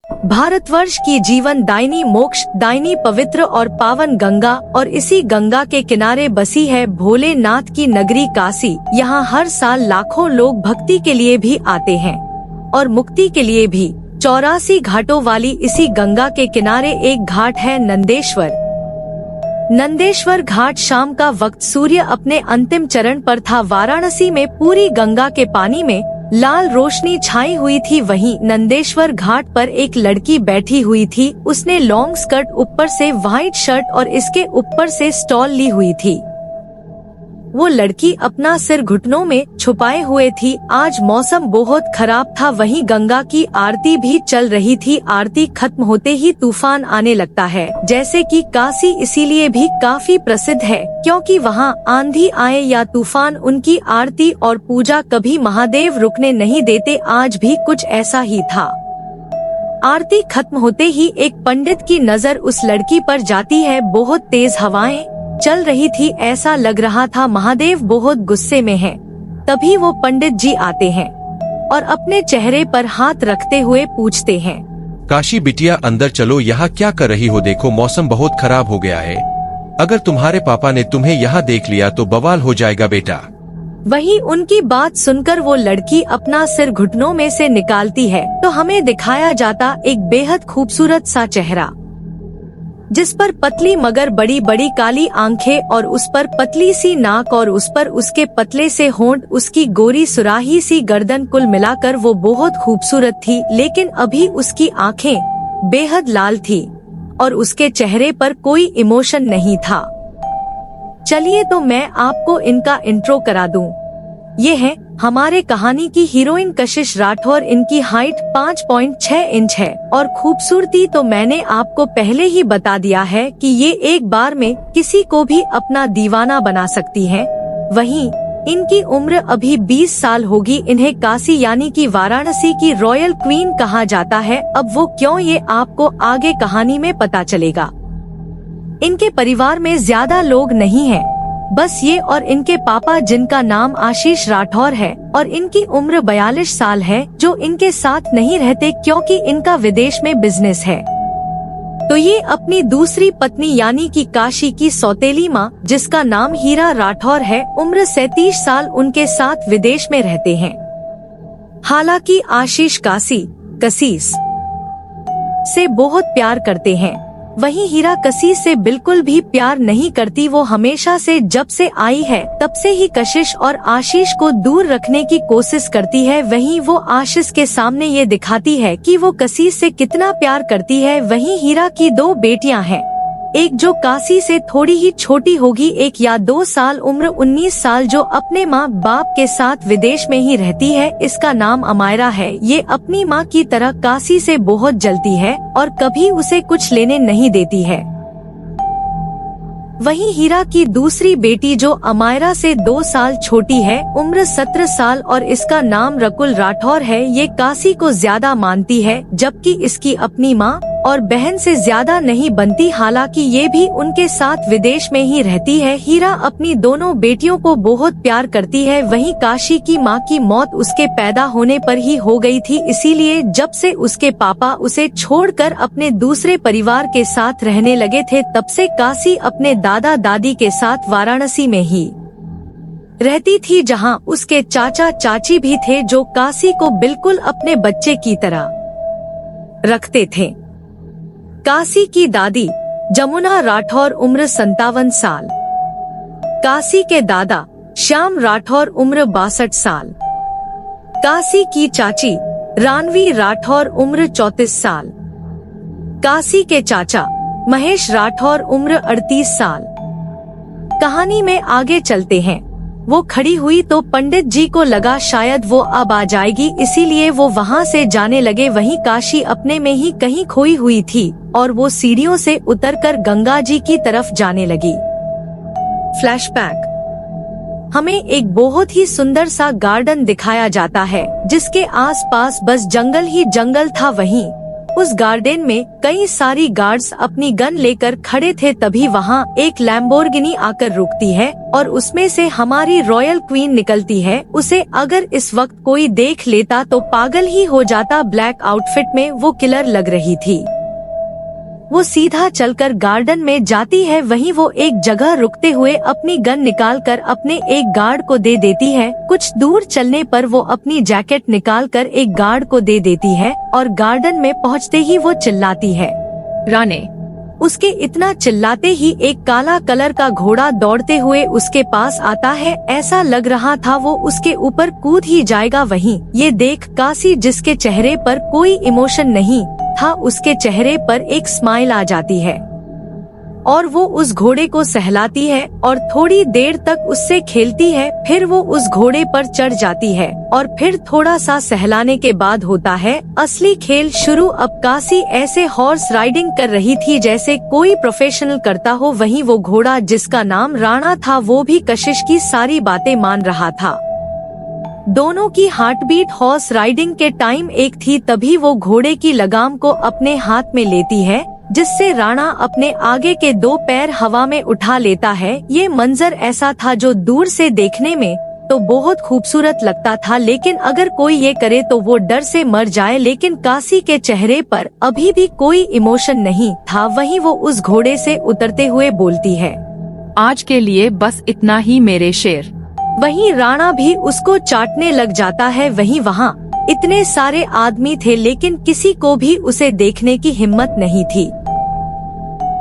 भारतवर्ष की जीवन दायिनी, मोक्ष दायिनी, पवित्र और पावन गंगा और इसी गंगा के किनारे बसी है भोलेनाथ की नगरी काशी। यहाँ हर साल लाखों लोग भक्ति के लिए भी आते हैं और मुक्ति के लिए भी। 84 घाटों वाली इसी गंगा के किनारे एक घाट है नंदेश्वर। नंदेश्वर घाट शाम का वक्त सूर्य अपने अंतिम चरण पर था। वाराणसी में पूरी गंगा के पानी में लाल रोशनी छाई हुई थी। वहीं नंदेश्वर घाट पर एक लड़की बैठी हुई थी। उसने लॉन्ग स्कर्ट, ऊपर से व्हाइट शर्ट और इसके ऊपर से स्टॉल ली हुई थी। वो लड़की अपना सिर घुटनों में छुपाए हुए थी। आज मौसम बहुत खराब था। वहीं गंगा की आरती भी चल रही थी। आरती खत्म होते ही तूफान आने लगता है। जैसे कि काशी इसीलिए भी काफी प्रसिद्ध है क्योंकि वहाँ आंधी आए या तूफान, उनकी आरती और पूजा कभी महादेव रुकने नहीं देते। आज भी कुछ ऐसा ही था। आरती खत्म होते ही एक पंडित की नजर उस लड़की पर जाती है। बहुत तेज हवाएं चल रही थी। ऐसा लग रहा था महादेव बहुत गुस्से में हैं। तभी वो पंडित जी आते हैं और अपने चेहरे पर हाथ रखते हुए पूछते हैं, काशी बिटिया अंदर चलो, यहाँ क्या कर रही हो? देखो मौसम बहुत खराब हो गया है। अगर तुम्हारे पापा ने तुम्हें यहाँ देख लिया तो बवाल हो जाएगा बेटा। वहीं उनकी बात सुनकर वो लड़की अपना सिर घुटनों में से निकालती है तो हमें दिखाया जाता एक बेहद खूबसूरत सा चेहरा, जिस पर पतली मगर बड़ी बड़ी काली आंखें और उस पर पतली सी नाक और उस पर उसके पतले से होंठ, उसकी गोरी सुराही सी गर्दन। कुल मिलाकर वो बहुत खूबसूरत थी। लेकिन अभी उसकी आंखें बेहद लाल थी और उसके चेहरे पर कोई इमोशन नहीं था। चलिए तो मैं आपको इनका इंट्रो करा दूं। ये है हमारे कहानी की हीरोइन कशिश राठौर। इनकी हाइट 5.6 इंच है और खूबसूरती तो मैंने आपको पहले ही बता दिया है कि ये एक बार में किसी को भी अपना दीवाना बना सकती हैं। वहीं इनकी उम्र अभी 20 साल होगी। इन्हें काशी यानी कि वाराणसी की रॉयल क्वीन कहा जाता है। अब वो क्यों, ये आपको आगे कहानी में पता चलेगा। इनके परिवार में ज्यादा लोग नहीं हैं, बस ये और इनके पापा जिनका नाम आशीष राठौर है और इनकी उम्र 42 साल है, जो इनके साथ नहीं रहते क्योंकि इनका विदेश में बिजनेस है। तो ये अपनी दूसरी पत्नी यानी कि काशी की सौतेली माँ, जिसका नाम हीरा राठौर है, उम्र 37 साल, उनके साथ विदेश में रहते हैं। हालांकि आशीष कशिश से बहुत प्यार करते हैं, वहीं हीरा कशिश से बिल्कुल भी प्यार नहीं करती। वो हमेशा से, जब से आई है तब से ही कशिश और आशीष को दूर रखने की कोशिश करती है। वहीं वो आशीष के सामने ये दिखाती है कि वो कशिश से कितना प्यार करती है। वहीं हीरा की 2 बेटियां हैं, एक जो काशी से थोड़ी ही छोटी होगी, एक या 2 साल उम्र 19 साल, जो अपने माँ बाप के साथ विदेश में ही रहती है। इसका नाम अमायरा है। ये अपनी माँ की तरह काशी से बहुत जलती है और कभी उसे कुछ लेने नहीं देती है। वहीं हीरा की दूसरी बेटी जो अमायरा से 2 साल छोटी है, उम्र 17 साल और इसका नाम रकुल राठौर है। ये काशी को ज्यादा मानती है, जबकि इसकी अपनी माँ और बहन से ज्यादा नहीं बनती। हालांकि ये भी उनके साथ विदेश में ही रहती है। हीरा अपनी दोनों बेटियों को बहुत प्यार करती है। वहीं काशी की माँ की मौत उसके पैदा होने पर ही हो गई थी, इसीलिए जब से उसके पापा उसे छोड़कर अपने दूसरे परिवार के साथ रहने लगे थे, तब से काशी अपने दादा दादी के साथ वाराणसी में ही रहती थी, जहाँ उसके चाचा चाची भी थे, जो काशी को बिल्कुल अपने बच्चे की तरह रखते थे। काशी की दादी जमुना राठौर उम्र 57 साल, काशी के दादा श्याम राठौर उम्र 62 साल, काशी की चाची रानवी राठौर उम्र 34 साल, काशी के चाचा महेश राठौर उम्र 38 साल। कहानी में आगे चलते हैं। वो खड़ी हुई तो पंडित जी को लगा शायद वो अब आ जाएगी, इसीलिए वो वहाँ से जाने लगे। वहीं काशी अपने में ही कहीं खोई हुई थी और वो सीढ़ियों से उतरकर गंगा जी की तरफ जाने लगी। फ्लैशबैक। हमें एक बहुत ही सुंदर सा गार्डन दिखाया जाता है, जिसके आसपास बस जंगल ही जंगल था। वहीं उस गार्डन में कई सारी गार्ड्स अपनी गन लेकर खड़े थे। तभी वहाँ एक लैम्बोर्गिनी आकर रुकती है और उसमें से हमारी रॉयल क्वीन निकलती है। उसे अगर इस वक्त कोई देख लेता तो पागल ही हो जाता। ब्लैक आउटफिट में वो किलर लग रही थी। वो सीधा चलकर गार्डन में जाती है। वहीं वो एक जगह रुकते हुए अपनी गन निकालकर अपने एक गार्ड को दे देती है। कुछ दूर चलने पर वो अपनी जैकेट निकालकर एक गार्ड को दे देती है और गार्डन में पहुंचते ही वो चिल्लाती है, राणे। उसके इतना चिल्लाते ही एक काला कलर का घोड़ा दौड़ते हुए उसके पास आता है। ऐसा लग रहा था वो उसके ऊपर कूद ही जाएगा। वहीं ये देख काशी, जिसके चेहरे पर कोई इमोशन नहीं था, उसके चेहरे पर एक स्माइल आ जाती है और वो उस घोड़े को सहलाती है और थोड़ी देर तक उससे खेलती है। फिर वो उस घोड़े पर चढ़ जाती है और फिर थोड़ा सा सहलाने के बाद होता है असली खेल शुरू। अब काशी ऐसे हॉर्स राइडिंग कर रही थी जैसे कोई प्रोफेशनल करता हो। वहीं वो घोड़ा, जिसका नाम राणा था, वो भी कशिश की सारी बातें मान रहा था। दोनों की हार्टबीट हॉर्स राइडिंग के टाइम एक थी। तभी वो घोड़े की लगाम को अपने हाथ में लेती है, जिससे राणा अपने आगे के 2 पैर हवा में उठा लेता है। ये मंजर ऐसा था जो दूर से देखने में तो बहुत खूबसूरत लगता था, लेकिन अगर कोई ये करे तो वो डर से मर जाए। लेकिन काशी के चेहरे पर अभी भी कोई इमोशन नहीं था। वहीं वो उस घोड़े से उतरते हुए बोलती है, आज के लिए बस इतना ही मेरे शेर। वहीं राणा भी उसको चाटने लग जाता है। वहीं वहाँ इतने सारे आदमी थे लेकिन किसी को भी उसे देखने की हिम्मत नहीं थी।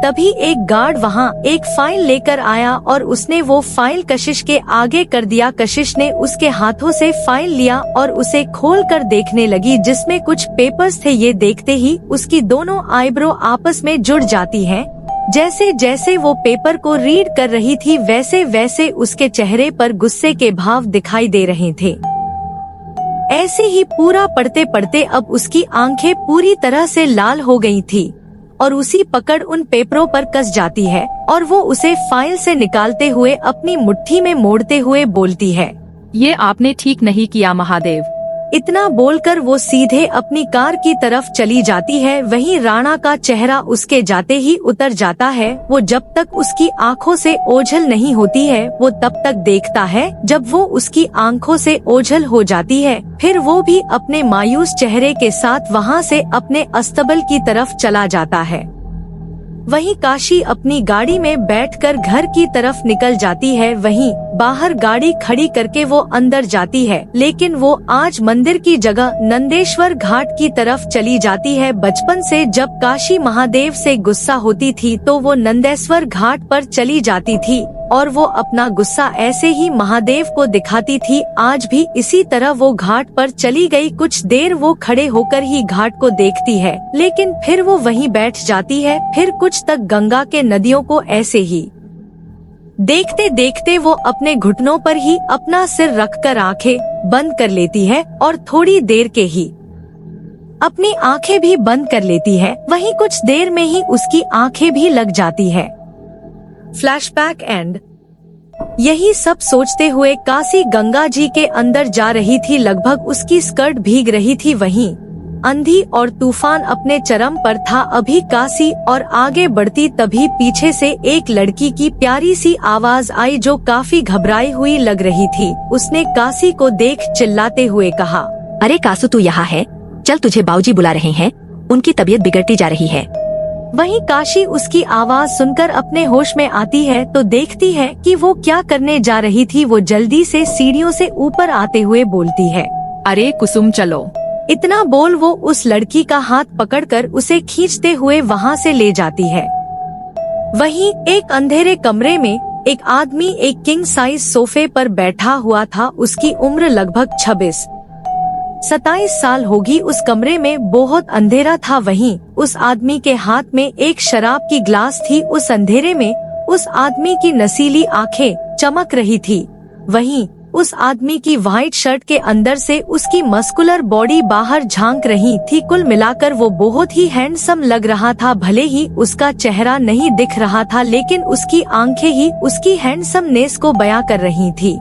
तभी एक गार्ड वहाँ एक फाइल लेकर आया और उसने वो फाइल कशिश के आगे कर दिया। कशिश ने उसके हाथों से फाइल लिया और उसे खोलकर देखने लगी, जिसमें कुछ पेपर्स थे। ये देखते ही उसकी दोनों आईब्रो आपस में जुड़ जाती हैं। जैसे जैसे वो पेपर को रीड कर रही थी वैसे वैसे उसके चेहरे पर गुस्से के भाव दिखाई दे रहे थे। ऐसे ही पूरा पढ़ते पढ़ते अब उसकी आंखें पूरी तरह से लाल हो गई थी और उसी पकड़ उन पेपरों पर कस जाती है और वो उसे फाइल से निकालते हुए अपनी मुट्ठी में मोड़ते हुए बोलती है, ये आपने ठीक नहीं किया महादेव। इतना बोलकर वो सीधे अपनी कार की तरफ चली जाती है। वहीं राणा का चेहरा उसके जाते ही उतर जाता है। वो जब तक उसकी आंखों से ओझल नहीं होती है वो तब तक देखता है। जब वो उसकी आंखों से ओझल हो जाती है फिर वो भी अपने मायूस चेहरे के साथ वहाँ से अपने अस्तबल की तरफ चला जाता है। वहीं काशी अपनी गाड़ी में बैठकर घर की तरफ निकल जाती है। वहीं बाहर गाड़ी खड़ी करके वो अंदर जाती है, लेकिन वो आज मंदिर की जगह नंदेश्वर घाट की तरफ चली जाती है। बचपन से जब काशी महादेव से गुस्सा होती थी तो वो नंदेश्वर घाट पर चली जाती थी और वो अपना गुस्सा ऐसे ही महादेव को दिखाती थी। आज भी इसी तरह वो घाट पर चली गई। कुछ देर वो खड़े होकर ही घाट को देखती है, लेकिन फिर वो वहीं बैठ जाती है। फिर कुछ तक गंगा के नदियों को ऐसे ही देखते देखते वो अपने घुटनों पर ही अपना सिर रखकर आंखें बंद कर लेती है और थोड़ी देर के ही अपनी आंखें भी बंद कर लेती है। वहीं कुछ देर में ही उसकी आंखें भी लग जाती है। Flashback and. यही सब सोचते हुए काशी गंगा जी के अंदर जा रही थी। लगभग उसकी स्कर्ट भीग रही थी। वहीं आंधी और तूफान अपने चरम पर था। अभी काशी और आगे बढ़ती तभी पीछे से एक लड़की की प्यारी सी आवाज आई जो काफी घबराई हुई लग रही थी। उसने काशी को देख चिल्लाते हुए कहा, अरे कासू, तू यहाँ है? चल, तुझे बाऊजी बुला रहे हैं। उनकी तबीयत बिगड़ती जा रही है। वहीं काशी उसकी आवाज सुनकर अपने होश में आती है तो देखती है कि वो क्या करने जा रही थी। वो जल्दी से सीढ़ियों से ऊपर आते हुए बोलती है, अरे कुसुम चलो। इतना बोल वो उस लड़की का हाथ पकड़कर उसे खींचते हुए वहाँ से ले जाती है। वहीं एक अंधेरे कमरे में एक आदमी एक किंग साइज सोफे पर बैठा हुआ था। उसकी उम्र लगभग 26-27 साल होगी। उस कमरे में बहुत अंधेरा था। वहीं उस आदमी के हाथ में एक शराब की ग्लास थी। उस अंधेरे में उस आदमी की नसीली आंखें चमक रही थी। वहीं उस आदमी की व्हाइट शर्ट के अंदर से उसकी मस्कुलर बॉडी बाहर झांक रही थी। कुल मिलाकर वो बहुत ही हैंडसम लग रहा था। भले ही उसका चेहरा नहीं दिख रहा था, लेकिन उसकी आंखें ही उसकी हैंडसमनेस को बयां कर रही थी।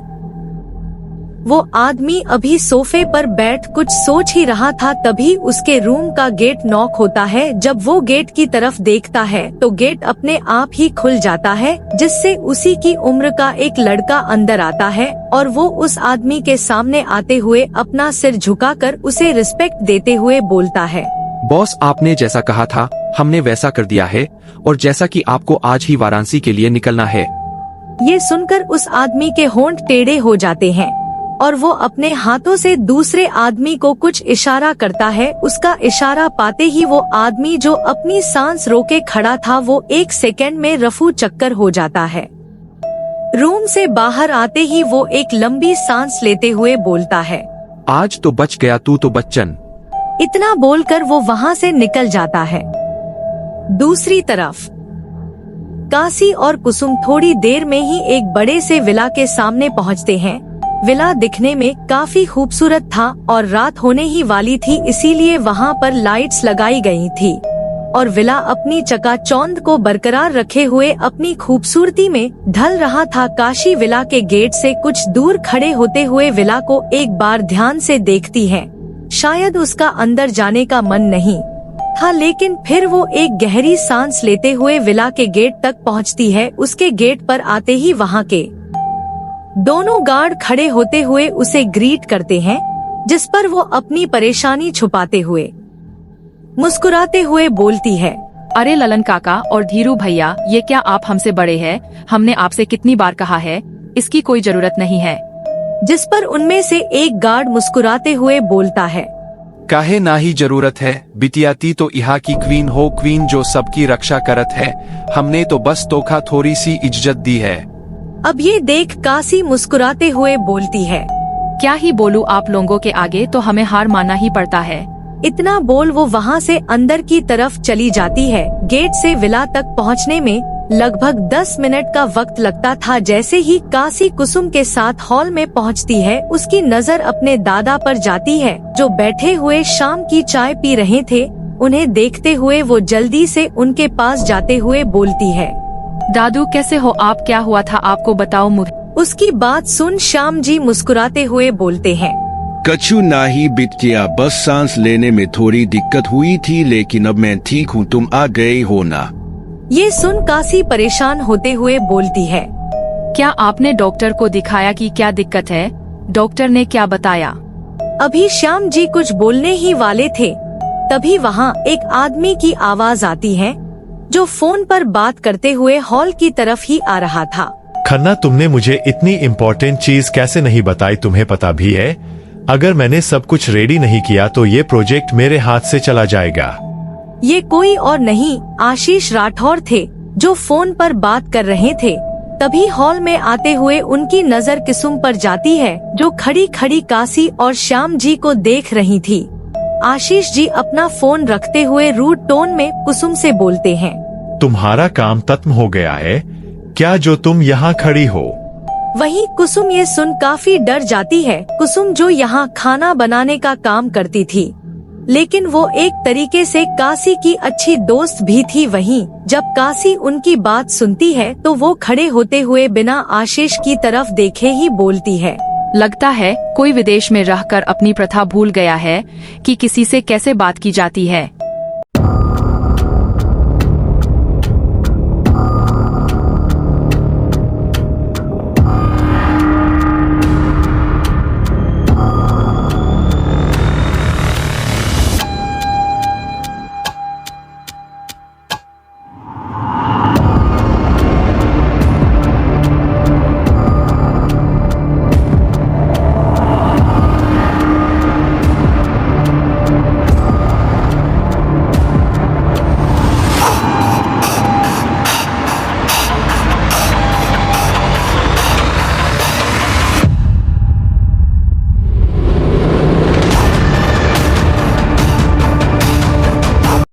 वो आदमी अभी सोफे पर बैठ कुछ सोच ही रहा था, तभी उसके रूम का गेट नॉक होता है। जब वो गेट की तरफ देखता है तो गेट अपने आप ही खुल जाता है, जिससे उसी की उम्र का एक लड़का अंदर आता है और वो उस आदमी के सामने आते हुए अपना सिर झुकाकर उसे रिस्पेक्ट देते हुए बोलता है, बॉस आपने जैसा कहा था हमने वैसा कर दिया है, और जैसा कि आपको आज ही वाराणसी के लिए निकलना है। ये सुनकर उस आदमी के होंठ टेढ़े हो जाते हैं और वो अपने हाथों से दूसरे आदमी को कुछ इशारा करता है। उसका इशारा पाते ही वो आदमी जो अपनी सांस रोके खड़ा था वो 1 सेकेंड में रफू चक्कर हो जाता है। रूम से बाहर आते ही वो एक लंबी सांस लेते हुए बोलता है, आज तो बच गया तू तो बच्चन। इतना बोलकर वो वहाँ से निकल जाता है। दूसरी तरफ काशी और कुसुम थोड़ी देर में ही एक बड़े से विला के सामने पहुँचते हैं। विला दिखने में काफी खूबसूरत था और रात होने ही वाली थी, इसीलिए वहाँ पर लाइट्स लगाई गई थी और विला अपनी चकाचौंध को बरकरार रखे हुए अपनी खूबसूरती में ढल रहा था। काशी विला के गेट से कुछ दूर खड़े होते हुए विला को एक बार ध्यान से देखती है। शायद उसका अंदर जाने का मन नहीं था, लेकिन फिर वो एक गहरी सांस लेते हुए विला के गेट तक पहुँचती है। उसके गेट पर आते ही वहाँ के दोनों गार्ड खड़े होते हुए उसे ग्रीट करते हैं, जिस पर वो अपनी परेशानी छुपाते हुए मुस्कुराते हुए बोलती है, अरे ललन काका और धीरू भैया, ये क्या आप हमसे बड़े हैं? हमने आपसे कितनी बार कहा है, इसकी कोई जरूरत नहीं है। जिस पर उनमें से एक गार्ड मुस्कुराते हुए बोलता है, काहे ना ही जरूरत है, बिटियाती तो यहाँ की क्वीन हो, क्वीन जो सबकी रक्षा करत है। हमने तो बस तोखा थोड़ी सी इज्जत दी है। अब ये देख काशी मुस्कुराते हुए बोलती है, क्या ही बोलूं, आप लोगों के आगे तो हमें हार मानना ही पड़ता है। इतना बोल वो वहाँ से अंदर की तरफ चली जाती है। गेट से विला तक पहुँचने में लगभग 10 मिनट का वक्त लगता था। जैसे ही काशी कुसुम के साथ हॉल में पहुँचती है, उसकी नजर अपने दादा पर जाती है जो बैठे हुए शाम की चाय पी रहे थे। उन्हें देखते हुए वो जल्दी से उनके पास जाते हुए बोलती है, दादू कैसे हो आप? क्या हुआ था आपको बताओ मुझे। उसकी बात सुन श्याम जी मुस्कुराते हुए बोलते हैं, कछु ना ही बिटिया, बस सांस लेने में थोड़ी दिक्कत हुई थी, लेकिन अब मैं ठीक हूँ, तुम आ गए हो ना। ये सुन काशी परेशान होते हुए बोलती है, क्या आपने डॉक्टर को दिखाया कि क्या दिक्कत है? डॉक्टर ने क्या बताया? अभी श्याम जी कुछ बोलने ही वाले थे, तभी वहाँ एक आदमी की आवाज आती है जो फोन पर बात करते हुए हॉल की तरफ ही आ रहा था। खन्ना, तुमने मुझे इतनी इम्पोर्टेंट चीज कैसे नहीं बताई? तुम्हें पता भी है, अगर मैंने सब कुछ रेडी नहीं किया तो ये प्रोजेक्ट मेरे हाथ से चला जाएगा। ये कोई और नहीं आशीष राठौर थे जो फोन पर बात कर रहे थे। तभी हॉल में आते हुए उनकी नजर कुसुम पर जाती है जो खड़ी खड़ी काशी और श्याम जी को देख रही थी। आशीष जी अपना फोन रखते हुए रूड टोन में कुसुम से बोलते हैं, तुम्हारा काम खत्म हो गया है क्या जो तुम यहाँ खड़ी हो? वहीं कुसुम ये सुन काफी डर जाती है। कुसुम जो यहाँ खाना बनाने का काम करती थी, लेकिन वो एक तरीके से काशी की अच्छी दोस्त भी थी। वहीं जब काशी उनकी बात सुनती है तो वो खड़े होते हुए बिना आशीष की तरफ देखे ही बोलती है, लगता है कोई विदेश में रहकर अपनी प्रथा भूल गया है कि किसी से कैसे बात की जाती है।